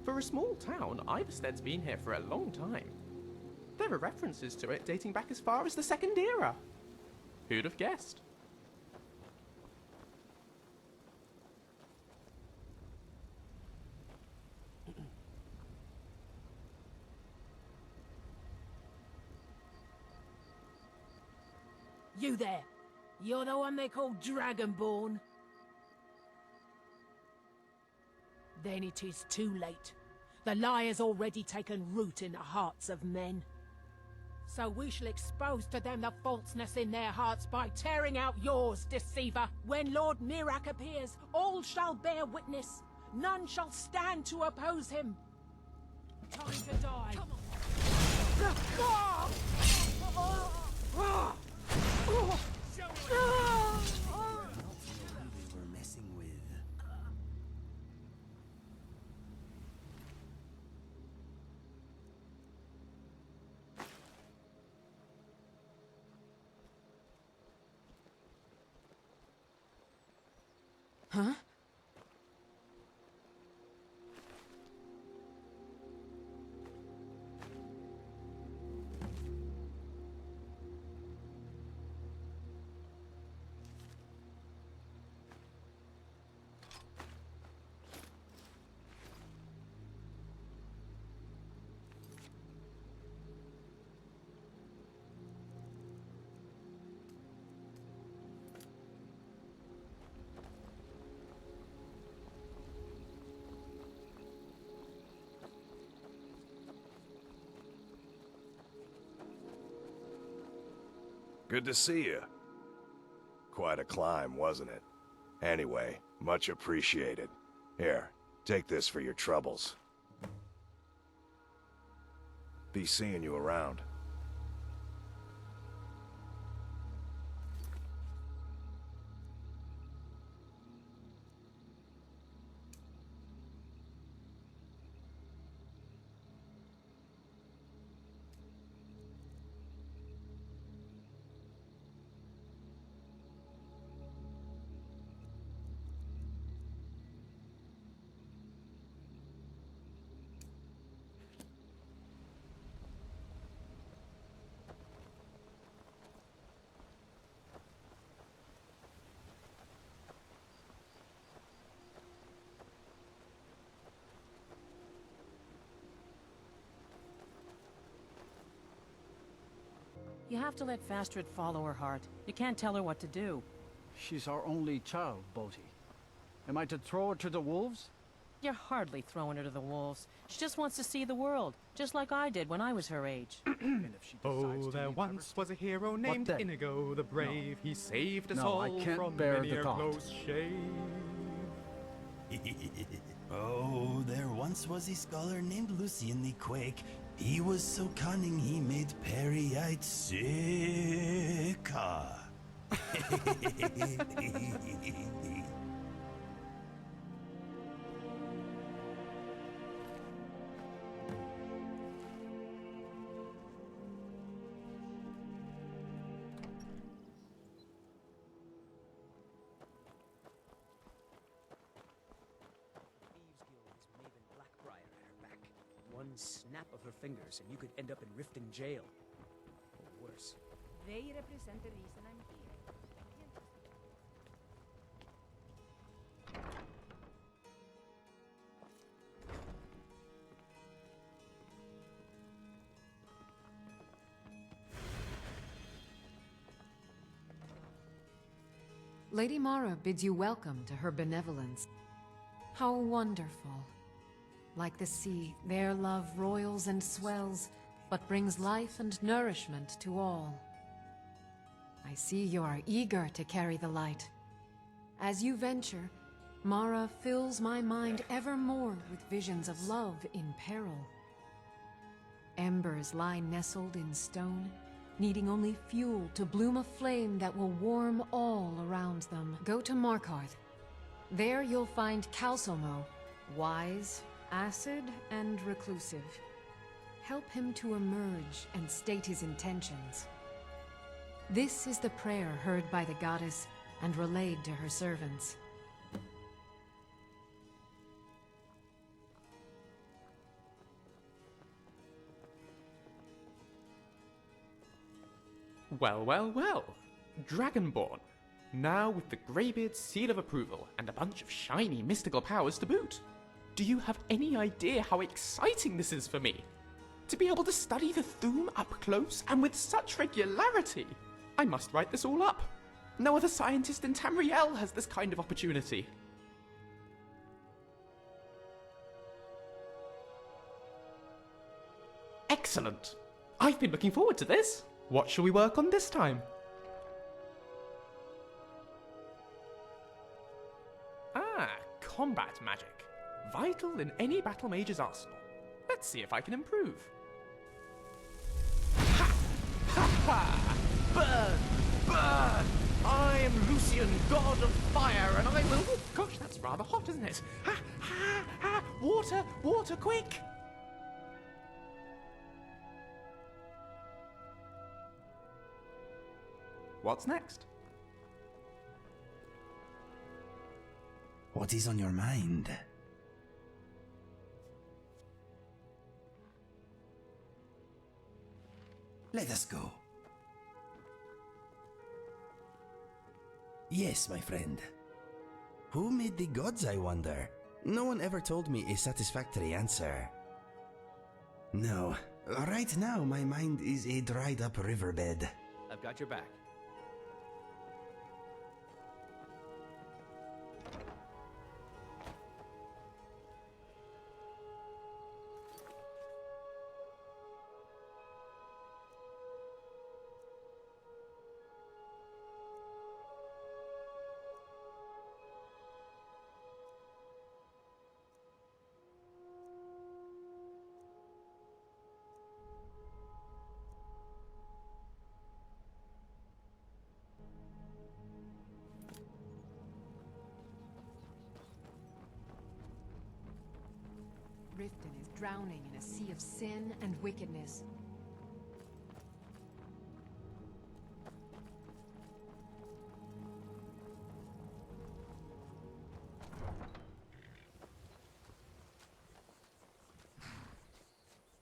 For a small town, Ivarstead's been here for a long time. There are references to it dating back as far as the Second Era. Who'd have guessed? You there! You're the one they call Dragonborn? Then it is too late. The lie has already taken root in the hearts of men. So we shall expose to them the falseness in their hearts by tearing out yours, deceiver. When Lord Mirak appears, all shall bear witness. None shall stand to oppose him. Time to die. Come on. We're messing with. Huh? Good to see you. Quite a climb, wasn't it? Anyway, much appreciated. Here, take this for your troubles. Be seeing you around. You have to let Fastred follow her heart. You can't tell her what to do. She's our only child, Bodhi. Am I to throw her to the wolves? You're hardly throwing her to the wolves. She just wants to see the world, just like I did when I was her age. And if she Oh, decides to there leave once was a hero named then? Inigo the Brave. He saved us No, I all can't from bear many the a thought. close shave. Oh, there once was a scholar named Lucien the Quake. He was so cunning he made Periite sick. One snap of her fingers and you could end up in Riften jail. Or worse. They represent the reason I'm here. Lady Mara bids you welcome to her benevolence. How wonderful. Like the sea, their love roils and swells, but brings life and nourishment to all. I see you are eager to carry the light. As you venture, Mara fills my mind ever more with visions of love in peril. Embers lie nestled in stone, needing only fuel to bloom a flame that will warm all around them. Go to Markarth. There you'll find Calsomo, wise, acid, and reclusive. Help him to emerge and state his intentions. This is the prayer heard by the goddess and relayed to her servants. Well, well, well. Dragonborn. Now with the Greybeard's seal of approval and a bunch of shiny mystical powers to boot. Do you have any idea how exciting this is for me? To be able to study the Thu'um up close and with such regularity. I must write this all up. No other scientist in Tamriel has this kind of opportunity. Excellent. I've been looking forward to this. What shall we work on this time? Ah, combat magic. Vital in any battle mage's arsenal. Let's see if I can improve. Ha! Ha ha! Burn! Burn! I am Lucien, god of fire, and I will... Oh, gosh, that's rather hot, isn't it? Ha! Ha! Ha! Water! Water, quick! What's next? What is on your mind? Let us go. Yes, my friend. Who made the gods, I wonder? No one ever told me a satisfactory answer. No, right now my mind is a dried up riverbed. I've got your back. Riften is drowning in a sea of sin and wickedness.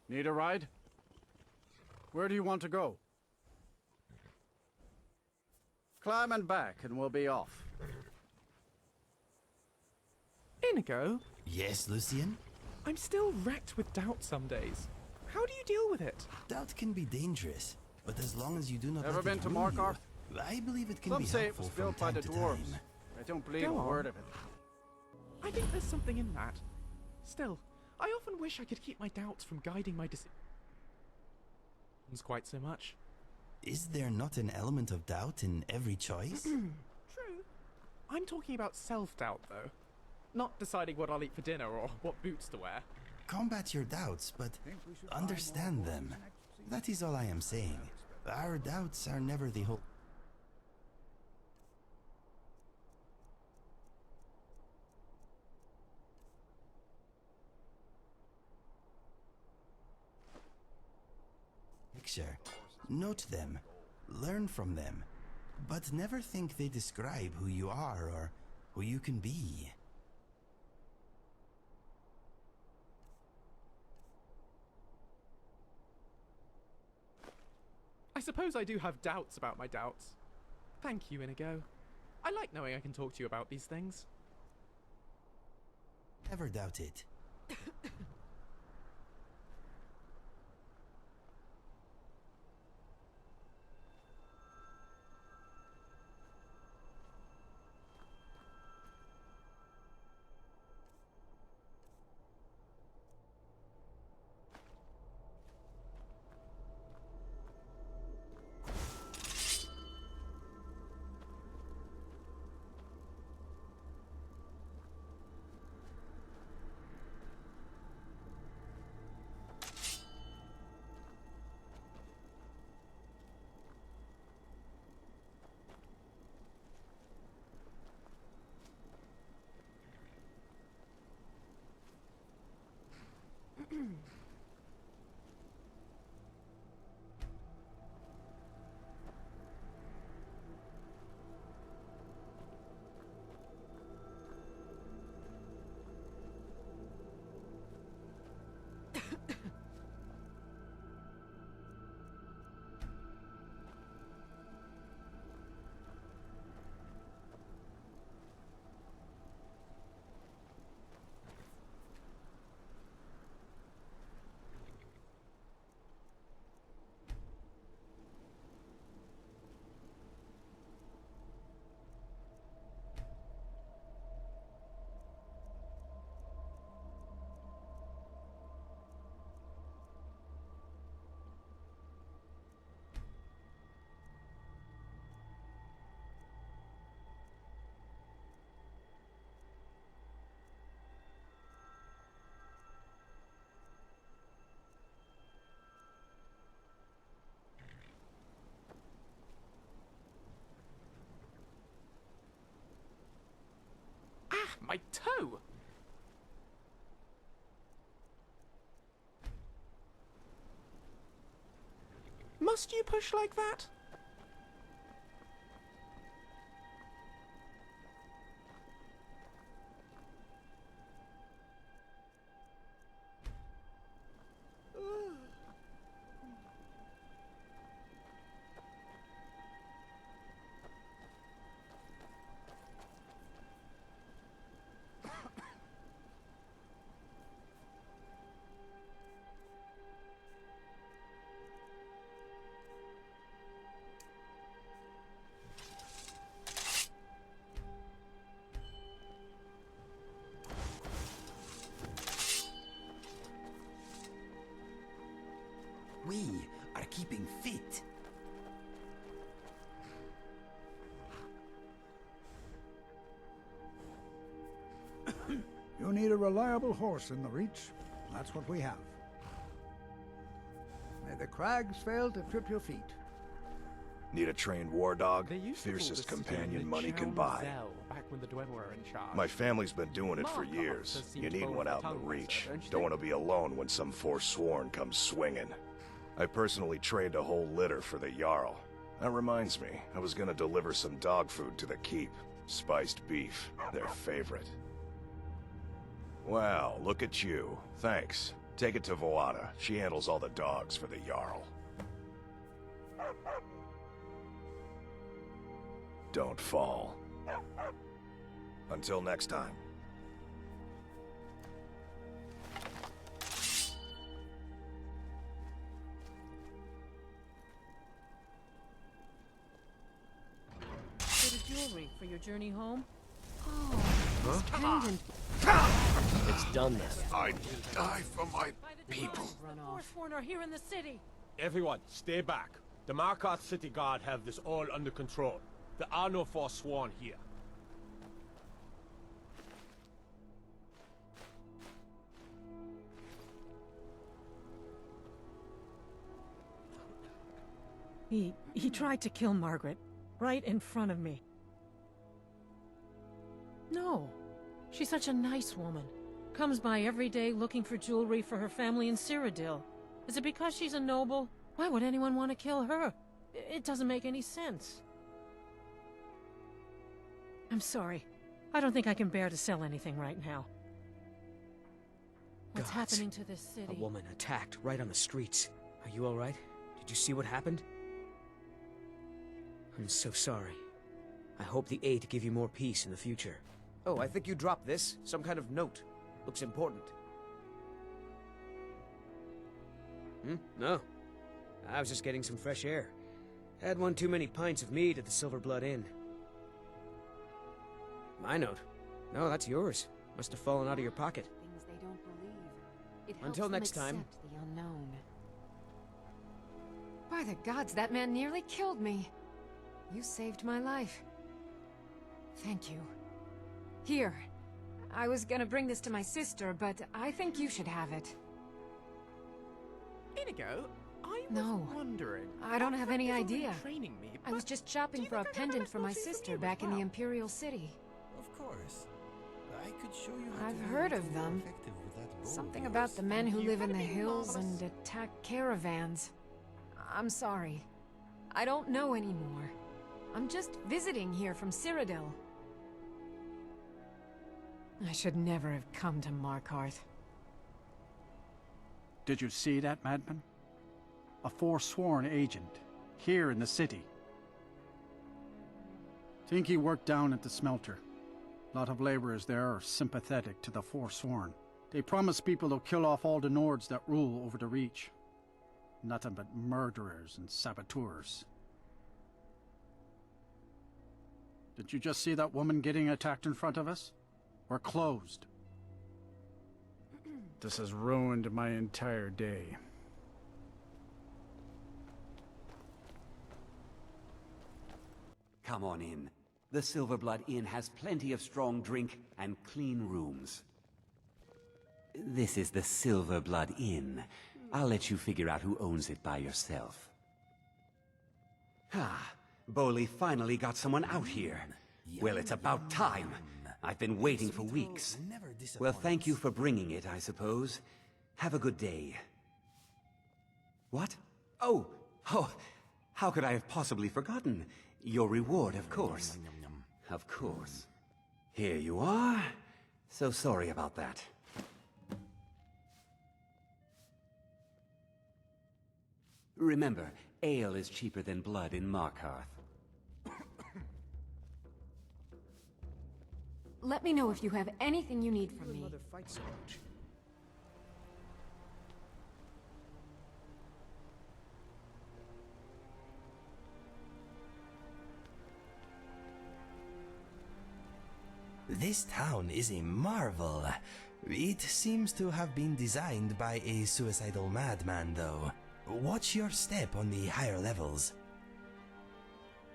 Need a ride? Where do you want to go? Climb and back and we'll be off. Inigo, Yes, Lucien? I'm still wrecked with doubt some days. How do you deal with it? Doubt can be dangerous, but as long as you do not Ever let been it to rule you, Markarth? I believe it can Some be say it helpful was from built by time the to dwarves. time. I don't believe Go a on. word of it. I think there's something in that. Still, I often wish I could keep my doubts from guiding my decisions quite so much. Is there not an element of doubt in every choice? True. I'm talking about self-doubt, though. Not deciding what I'll eat for dinner or what boots to wear. Combat your doubts, but understand them. That is all I am saying. Our doubts are never the whole. Picture. Note them. Learn from them. But never think they describe who you are or who you can be. I suppose I do have doubts about my doubts. Thank you, Inigo. I like knowing I can talk to you about these things. Never doubt it. Must you push like that? We are keeping fit. You need a reliable horse in the Reach. That's what we have. May the crags fail to trip your feet. Need a trained war dog? They used to call Fiercest the city companion the money can Chown buy. Zell, back when the Dwemer were in charge. My family's been doing it for Markarth years. has seemed You to need roll one off out the in the tongue, Reach. don't you Don't think? want to be alone when some Forsworn comes swinging. I personally trained a whole litter for the Jarl. That reminds me, I was gonna deliver some dog food to the keep. Spiced beef, their favorite. Wow, look at you. Thanks. Take it to Voada. She handles all the dogs for the Jarl. Don't fall. Until next time. Bit of jewelry for your journey home? This pendant. It's done then. I'd die for my people. Forsworn are here in the city. Everyone, stay back. The Markarth City Guard have this all under control. There are no Forsworn here. He tried to kill Margaret, right in front of me. No, she's such a nice woman. Comes by every day looking for jewelry for her family in Cyrodiil. Is it because she's a noble? Why would anyone want to kill her? It doesn't make any sense. I'm sorry. I don't think I can bear to sell anything right now. What's Gods. happening to this city? A woman attacked right on the streets. Are you all right? Did you see what happened? I'm so sorry. I hope the Eight give you more peace in the future. Oh, I think you dropped this. Some kind of note. Looks important. No. I was just getting some fresh air. Had one too many pints of mead at the Silver Blood Inn. My note? No, that's yours. Must have fallen out of your pocket. Things they don't believe. It helps Until them next time. accept the unknown. By the gods, that man nearly killed me. You saved my life. Thank you. Here. I was gonna bring this to my sister, but I think you should have it. Inigo, I was No. wondering. I don't have any Markarth is already idea. Training me, I was but just do shopping you for a think I have pendant for my responsibility sister as back in the well? Imperial City. Of course. I could show you how I've to heard make of it more them. effective with that bow Something of about yours. the men who You live in the gotta be hills and marvelous. attack caravans. I'm sorry. I don't know anymore. I'm just visiting here from Cyrodiil. I should never have come to Markarth. Did you see that, madman? A Forsworn agent, here in the city. Think he worked down at the smelter. A lot of laborers there are sympathetic to the Forsworn. They promise people they'll kill off all the Nords that rule over the Reach. Nothing but murderers and saboteurs. Did you just see that woman getting attacked in front of us? We're closed. This has ruined my entire day. Come on in. The Silver Blood Inn has plenty of strong drink and clean rooms. This is the Silver Blood Inn. I'll let you figure out who owns it by yourself. Ah, Boley finally got someone out here. Well, it's about time. I've been waiting for weeks. Well, thank you for bringing it, I suppose. Have a good day. What? Oh, Oh, how could I have possibly forgotten? Your reward, of course. Of course. Here you are. So sorry about that. Remember, ale is cheaper than blood in Markarth. Let me know if you have anything you need from me. Mother fight so much. This town is a marvel. It seems to have been designed by a suicidal madman, though. Watch your step on the higher levels.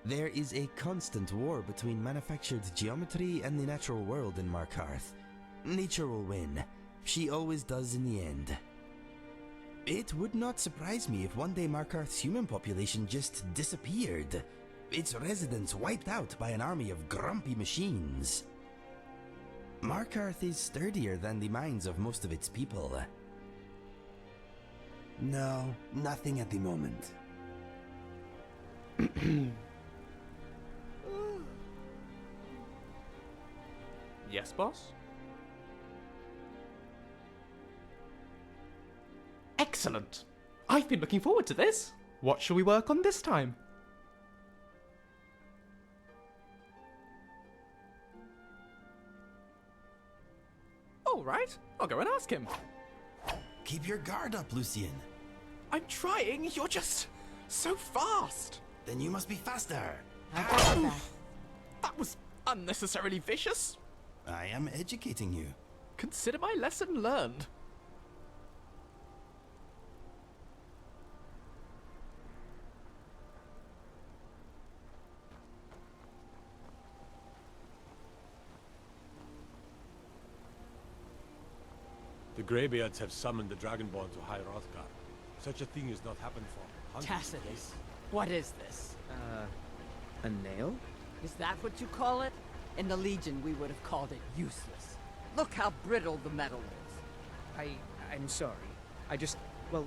There is a constant war between manufactured geometry and the natural world in Markarth. Nature will win. She always does in the end. It would not surprise me if one day Markarth's human population just disappeared. Its residents wiped out by an army of grumpy machines. Markarth is sturdier than the minds of most of its people. No, nothing at the moment. Yes, boss? Excellent! I've been looking forward to this. What shall we work on this time? All right, I'll go and ask him. Keep your guard up, Lucien. I'm trying, you're just so fast. Then you must be faster. That was unnecessarily vicious. I am educating you. Consider my lesson learned. The Greybeards have summoned the Dragonborn to High Hrothgar. Such a thing has not happened for hundreds of years. Tacitus, what is this? A nail? Is that what you call it? In the Legion, we would have called it useless. Look how brittle the metal is. I'm sorry. I just... well,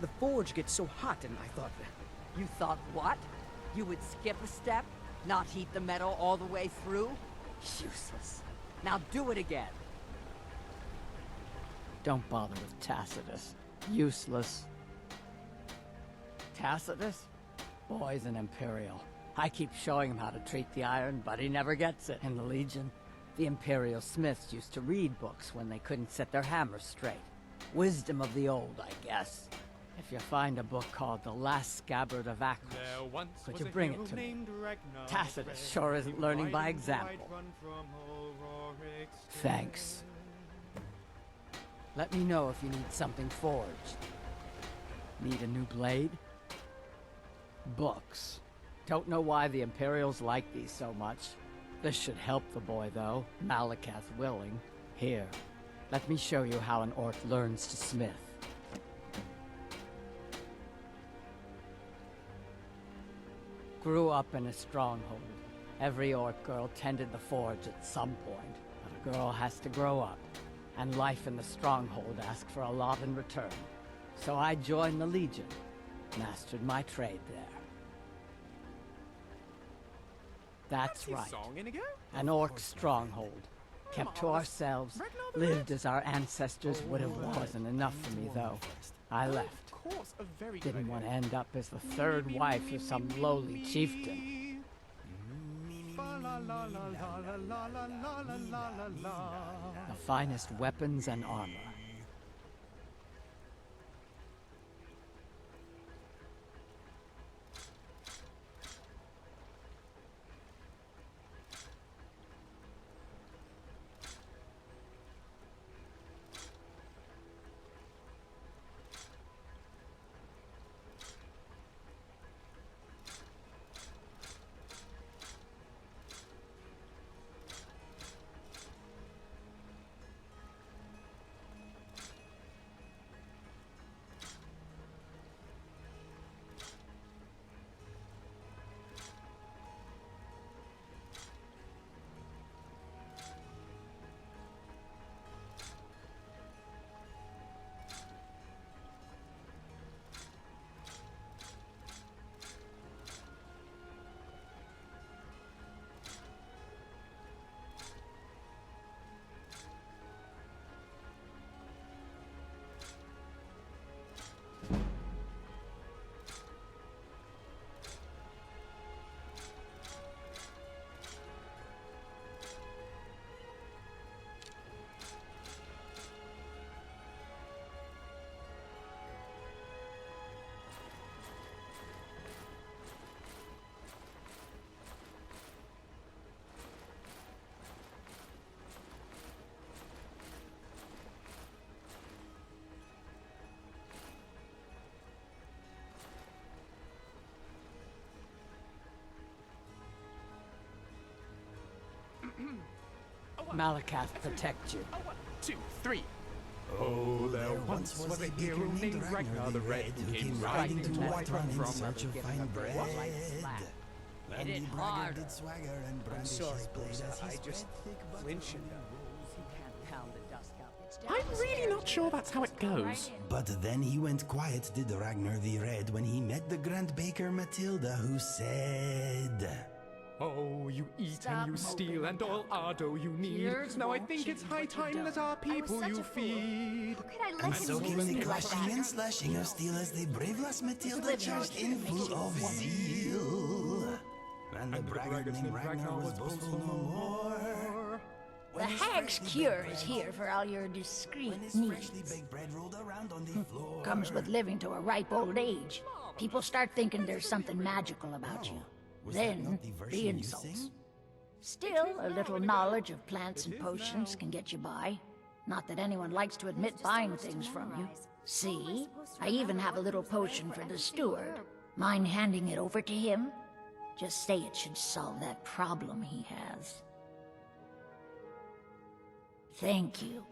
the forge gets so hot and I thought... You thought what? You would skip a step? Not heat the metal all the way through? Useless. Now do it again. Don't bother with Tacitus. Useless. Tacitus? Boy's an Imperial. I keep showing him how to treat the iron, but he never gets it. In the Legion, the Imperial smiths used to read books when they couldn't set their hammers straight. Wisdom of the old, I guess. If you find a book called The Last Scabbard of Akros, could you bring it to me? Tacitus sure isn't learning by example. Thanks. Let me know if you need something forged. Need a new blade? Books. Don't know why the Imperials like these so much. This should help the boy, though, Malakath willing. Here, let me show you how an orc learns to smith. Grew up in a stronghold. Every orc girl tended the forge at some point, but a girl has to grow up. And life in the stronghold asked for a lot in return. So I joined the Legion, mastered my trade there. That's right. An orc stronghold. Kept to ourselves, lived as our ancestors would have. Wasn't enough for me, though. I left. Didn't want to end up as the third wife of some lowly chieftain. The finest weapons and armor. Malakath protect you. 1, 2, 3. Oh, there once was a hero named Ragnar the Red who came riding to Whiterun in from search of fine bread. Hit it Brandy harder. did swagger and I'm brandish sorry, his blade Bosa, as he I spread just thick butter flinch on at the that. rolls. You can't pound the dust up. It's down I'm the really stairs. not sure that's how it goes. But then he went quiet, did Ragnar the Red, when he met the Grand Baker Matilda, who said... Oh, you eat Stop and you steal moping and all ardo you need. Tears Now I won't think it's change high what you've time that done. our I was people such you a fool. feed. How could I let And him so use came me the like clashing that? and slashing of steel as the braveless Matilda Living charged in makes full you of woman. zeal. And the braggart named Ragnar was boastful no more. The hag's cure is here for all your discreet When his freshly needs. baked bread rolled around on the floor. Comes with living to a ripe old age. People start thinking there's something magical about you. Was that Then, not the version the you insults. sing? Still, a little knowledge of plants and potions can get you by. Not that anyone likes to admit buying things from you. See? I even have a little potion for the steward. Mind handing it over to him? Just say it should solve that problem he has. Thank you.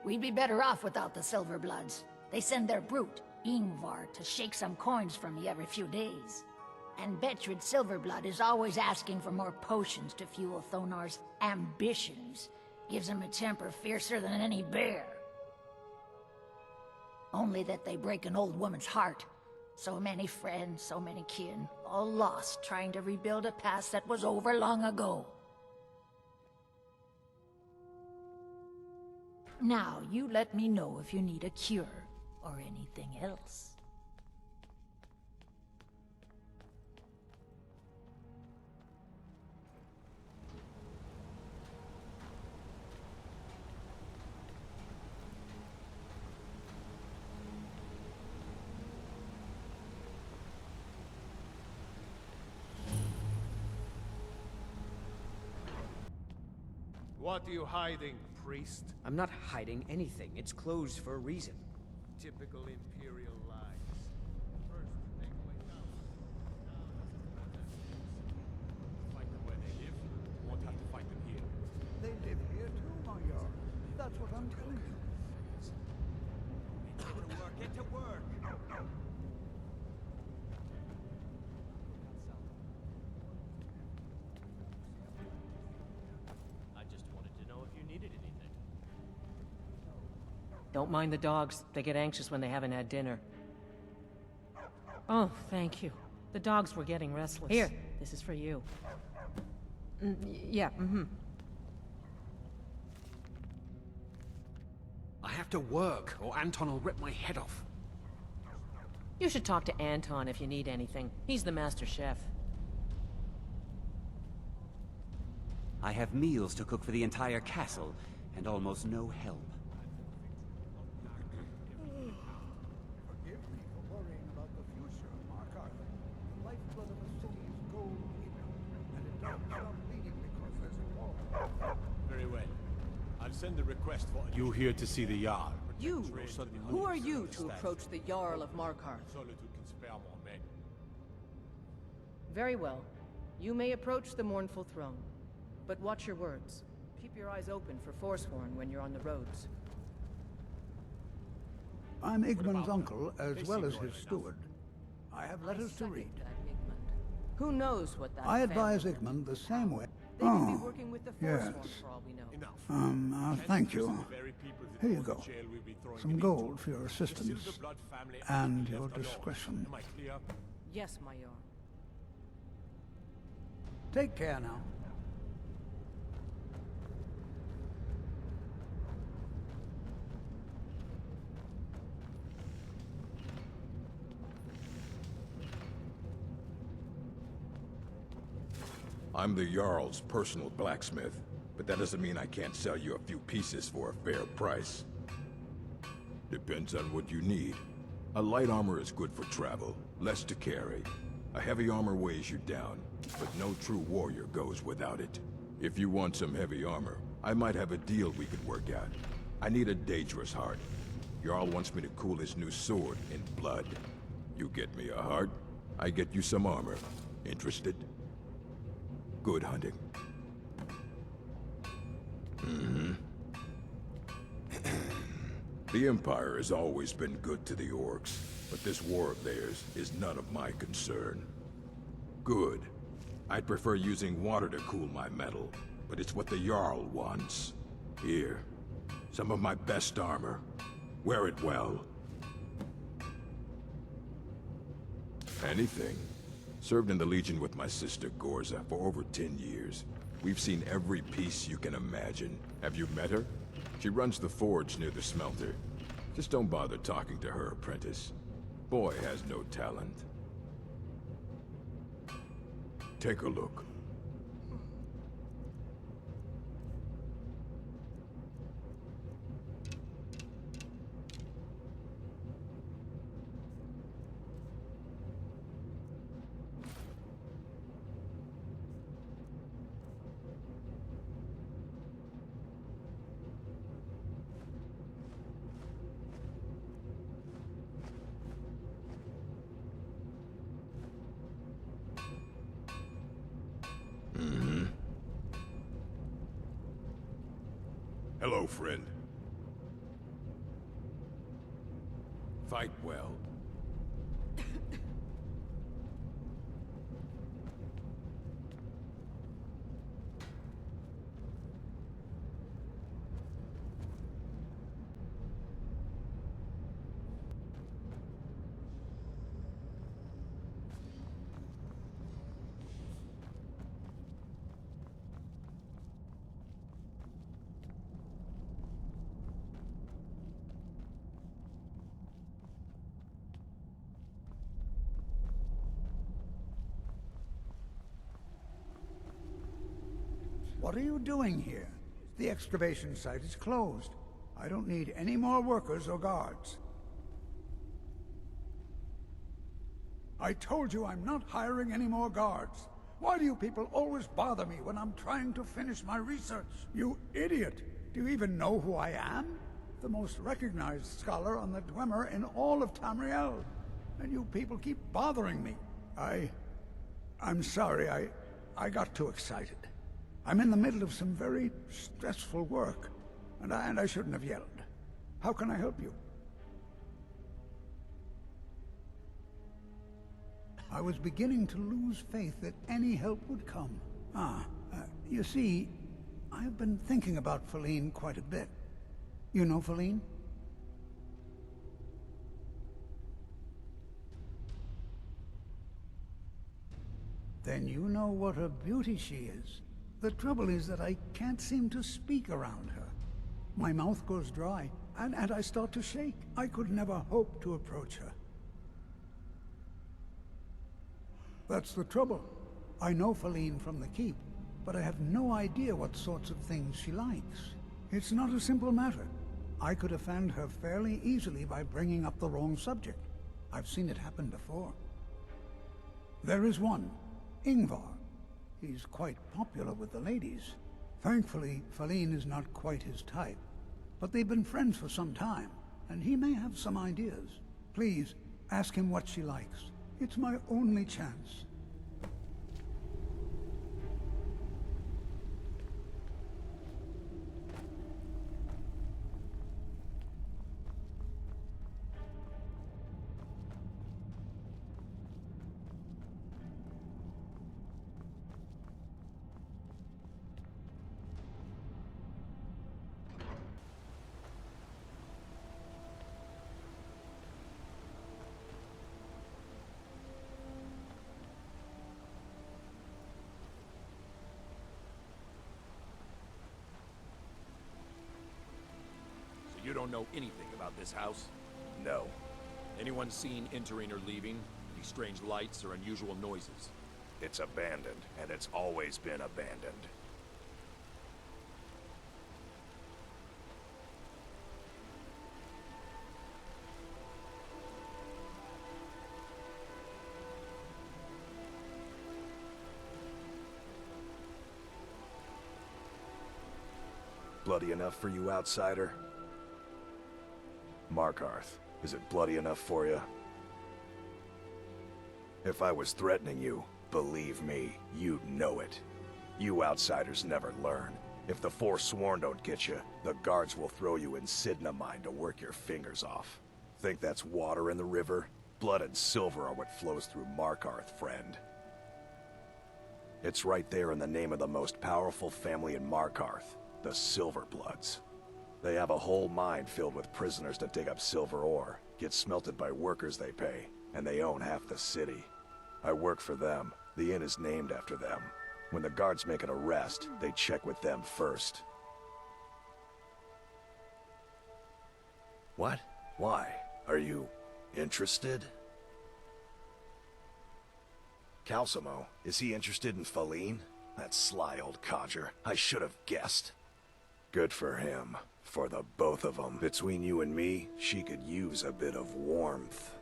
We'd be better off without the Silverbloods. They send their brute, Ingvar, to shake some coins from me every few days. And Betrid Silverblood is always asking for more potions to fuel Thonar's ambitions. Gives him a temper fiercer than any bear. Only that they break an old woman's heart. So many friends, so many kin, all lost trying to rebuild a past that was over long ago. Now, you let me know if you need a cure or anything else. What are you hiding, priest? I'm not hiding anything. It's closed for a reason. Typical Imperial lies. First, take away Khal. Fight them where they live. You won't have to fight them here. They live here too, my lord. That's what I'm telling you. Get to work, get to work! I just wanted to know if you needed anything. Don't mind the dogs. They get anxious when they haven't had dinner. Oh, thank you. The dogs were getting restless. Here, this is for you. Yeah, I have to work, or Anton will rip my head off. You should talk to Anton if you need anything. He's the master chef. I have meals to cook for the entire castle, and almost no help. Forgive me for worrying about the future, Markarth. The lifeblood of a city is gold here, and it don't stop bleeding because there's a war. Very well. I'll send a request for you here to see the Jarl. You? Trade to the Who are Hunters you and to the approach the Jarl of Markarth? Solitude can spare more men. Very well. You may approach the mournful throne. But watch your words. Keep your eyes open for Forsworn when you're on the roads. I'm Igmund's uncle, as well as his steward. I have letters to read. Who knows what that I advise family- Igmund the same way. They could be working with the yes. Forsworn for all we know. Thank you. Here you go. Some gold for your assistance and your discretion. Yes, my Jarl. Take care now. I'm the Jarl's personal blacksmith, but that doesn't mean I can't sell you a few pieces for a fair price. Depends on what you need. A light armor is good for travel, less to carry. A heavy armor weighs you down, but no true warrior goes without it. If you want some heavy armor, I might have a deal we could work out. I need a dangerous heart. Jarl wants me to cool his new sword in blood. You get me a heart, I get you some armor. Interested? Good hunting. The Empire has always been good to the orcs, but this war of theirs is none of my concern. Good. I'd prefer using water to cool my metal, but it's what the Jarl wants. Here, some of my best armor. Wear it well. Anything. Served in the Legion with my sister Gorza for over 10 years. We've seen every piece you can imagine. Have you met her? She runs the forge near the smelter. Just don't bother talking to her, apprentice. Boy has no talent. Take a look. Hello, friend. Fight well. What are you doing here? The excavation site is closed. I don't need any more workers or guards. I told you I'm not hiring any more guards. Why do you people always bother me when I'm trying to finish my research? You idiot! Do you even know who I am? The most recognized scholar on the Dwemer in all of Tamriel. And you people keep bothering me. I'm sorry, I got too excited. I'm in the middle of some very stressful work, and I shouldn't have yelled. How can I help you? I was beginning to lose faith that any help would come. You see, I've been thinking about Feline quite a bit. You know Feline? Then you know what a beauty she is. The trouble is that I can't seem to speak around her. My mouth goes dry, and I start to shake. I could never hope to approach her. That's the trouble. I know Feline from the keep, but I have no idea what sorts of things she likes. It's not a simple matter. I could offend her fairly easily by bringing up the wrong subject. I've seen it happen before. There is one, Ingvar. He's quite popular with the ladies. Thankfully, Feline is not quite his type. But they've been friends for some time, and he may have some ideas. Please, ask him what she likes. It's my only chance. You don't know anything about this house? No. Anyone seen entering or leaving? Any strange lights or unusual noises? It's abandoned, and it's always been abandoned. Bloody enough for you, outsider? Markarth, is it bloody enough for you? If I was threatening you, believe me, you'd know it. You outsiders never learn. If the Forsworn don't get you, the guards will throw you in Sidna mine to work your fingers off. Think that's water in the river? Blood and silver are what flows through Markarth, friend. It's right there in the name of the most powerful family in Markarth, the Silverbloods. They have a whole mine filled with prisoners that dig up silver ore, get smelted by workers they pay, and they own half the city. I work for them. The inn is named after them. When the guards make an arrest, they check with them first. What? Why? Are you interested? Calcimo, is he interested in Faline? That sly old codger. I should have guessed. Good for him. For the both of them. Between you and me, she could use a bit of warmth.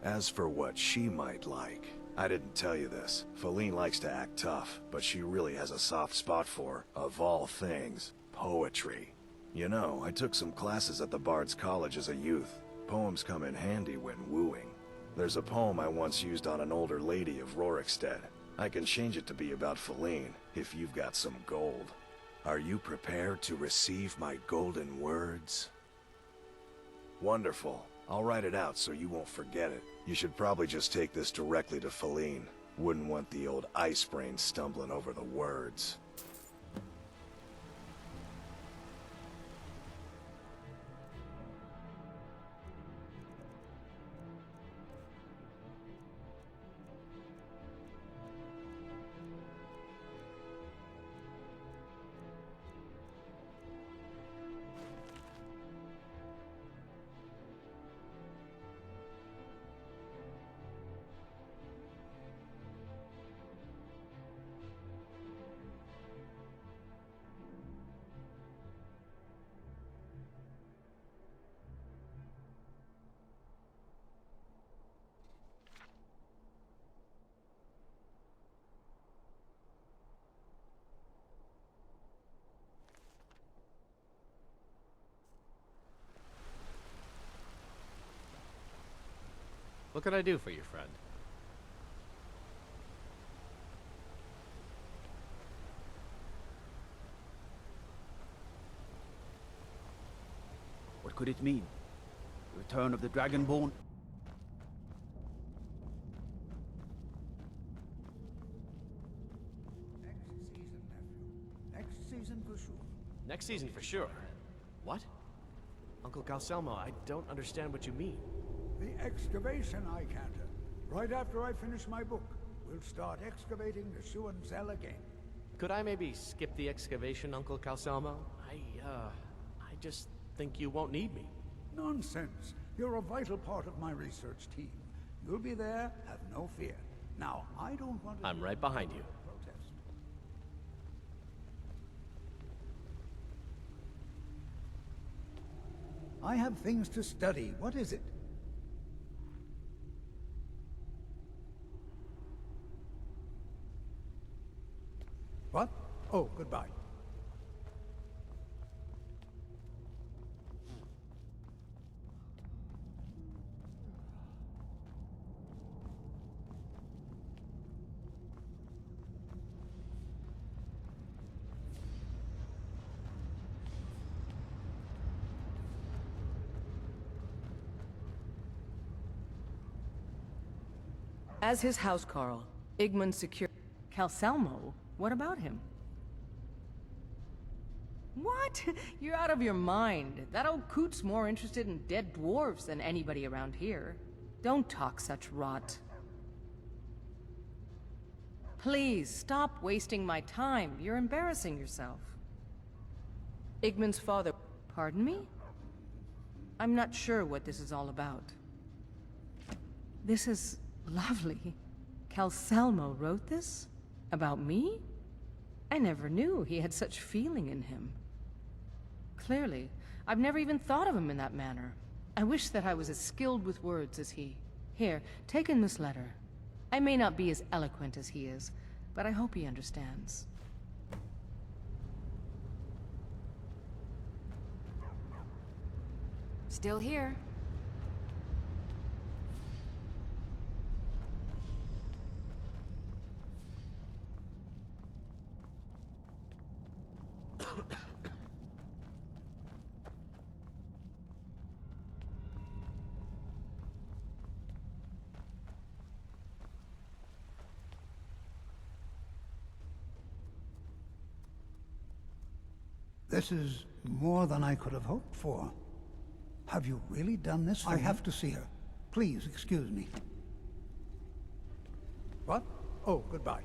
As for what she might like, I didn't tell you this. Faline likes to act tough, but she really has a soft spot for, of all things, poetry. You know, I took some classes at the Bard's College as a youth. Poems come in handy when wooing. There's a poem I once used on an older lady of Rorikstead. I can change it to be about Faline, if you've got some gold. Are you prepared to receive my golden words? Wonderful. I'll write it out so you won't forget it. You should probably just take this directly to Faline. Wouldn't want the old ice brain stumbling over the words. What can I do for you, friend? What could it mean? The return of the Dragonborn? Next season for sure. Next season for sure. What? Uncle Calcelmo, I don't understand what you mean. The excavation I canter. Right after I finish my book, we'll start excavating the Shuan Zell again. Could I maybe skip the excavation, Uncle Calcelmo? I just think you won't need me. Nonsense. You're a vital part of my research team. You'll be there, have no fear. Now, I don't want to... I'm right behind you. Protest. I have things to study. What is it? What? Oh, goodbye. As his housecarl, Igmund secured... Calcelmo? What about him? What? You're out of your mind. That old coot's more interested in dead dwarves than anybody around here. Don't talk such rot. Please, stop wasting my time. You're embarrassing yourself. Igmund's father... Pardon me? I'm not sure what this is all about. This is lovely. Calcelmo wrote this? About me? I never knew he had such feeling in him. Clearly, I've never even thought of him in that manner. I wish that I was as skilled with words as he. Here, take in this letter. I may not be as eloquent as he is, but I hope he understands. Still here. This is more than I could have hoped for. Have you really done this for me? I have to see her. Please, excuse me. What? Oh, goodbye.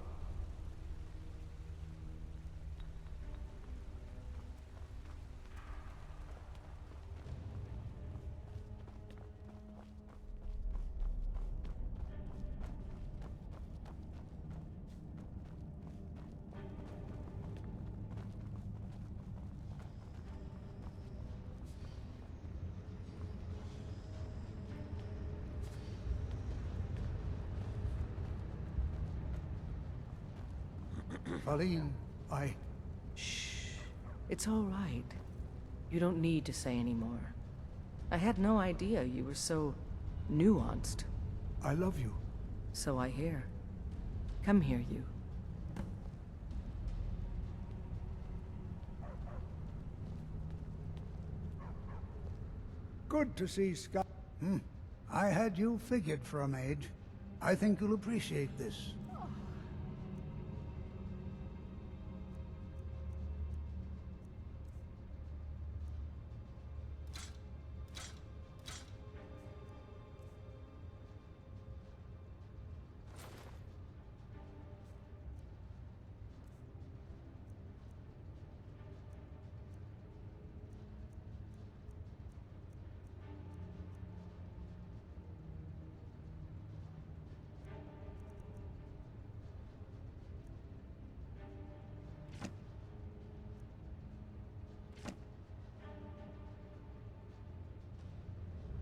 Faline, Shh. It's all right. You don't need to say any more. I had no idea you were so nuanced. I love you. So I hear. Come here, you. Good to see Sky. I had you figured for a mage. I think you'll appreciate this.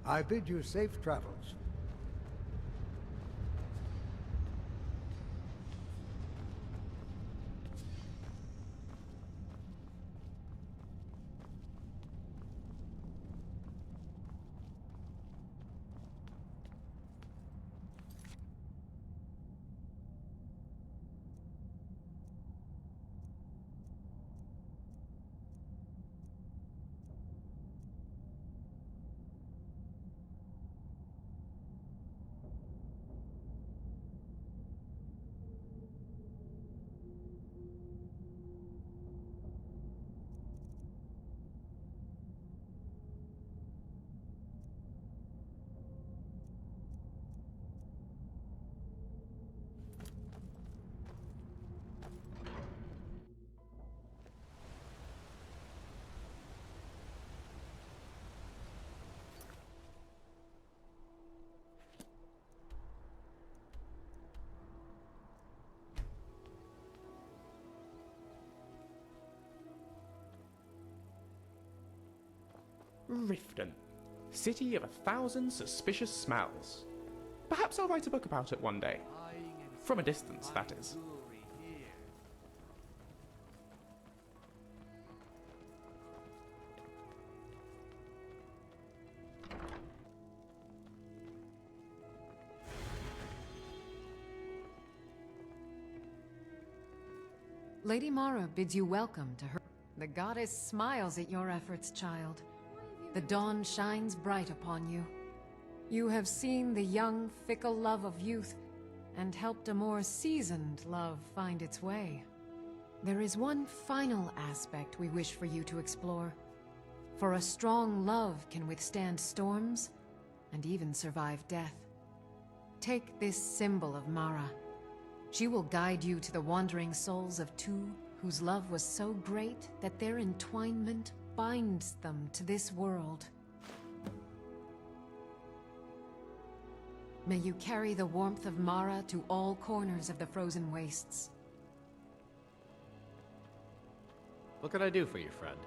I bid you safe travels. Riften, city of 1,000 suspicious smells. Perhaps I'll write a book about it one day. From a distance, that is. Lady Mara bids you welcome to her. The goddess smiles at your efforts, child. The dawn shines bright upon you. You have seen the young, fickle love of youth, and helped a more seasoned love find its way. There is one final aspect we wish for you to explore. For a strong love can withstand storms, and even survive death. Take this symbol of Mara. She will guide you to the wandering souls of two whose love was so great that their entwinement binds them to this world. May you carry the warmth of Mara to all corners of the frozen wastes. What can I do for you, friend?